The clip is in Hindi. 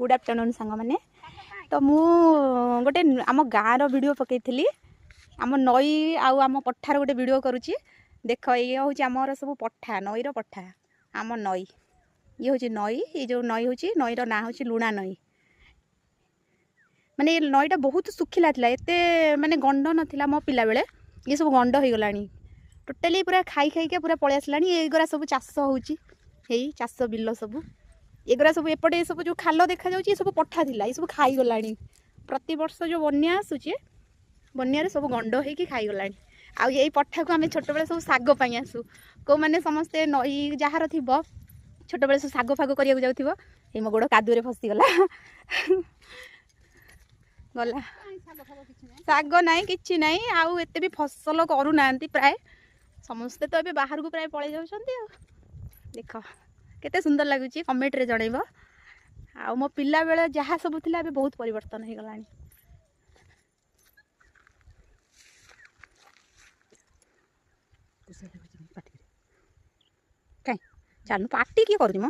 गुड आफ्टरनून सांग मैंने तो मु गोटे आम गाँव वीडियो पकई आम नई आम पठार गोटे वीडियो करुच्ची देख ये हूँ आमर सब पठा नईर पठा आम नई ये हूँ नई ये जो नई हूँ नईर ना हूँ लुणा नई माने नईटा बहुत सुखिला था एत माने गंड नाला मो पिला बेले ये सब गंड हो गला टोटाली पूरा खाई खाई पूरा पलि आसला एगुरा सब चाष हो चाष बिल सब एगुरा सब एपटे सब जो खाल देखा जाए सब पठा थिला ये सब खाई गला प्रति वर्ष जो बन्या आसूचे बन्या सब गंड हो खाईगला आ यही पठा को आम छोट बेले सब साग पाई आसू को मैंने समस्ते नई जार थी छोट बेले सब साग फाग करिया जाऊ ये मो गोड़ कादुरे फसीगला गला साग नाई किछि नाई आउ एते भी फसल करूना प्राय समस्ते तो ये बाहर को प्राय पलि जाउछंती देख केते सुंदर लगुच कमेंट रे जनइब आ मो पिला बेले जहाँ सब थिला अबे बहुत परिवर्तन हो गलानी कहीं चालू पार्टी किए करूँ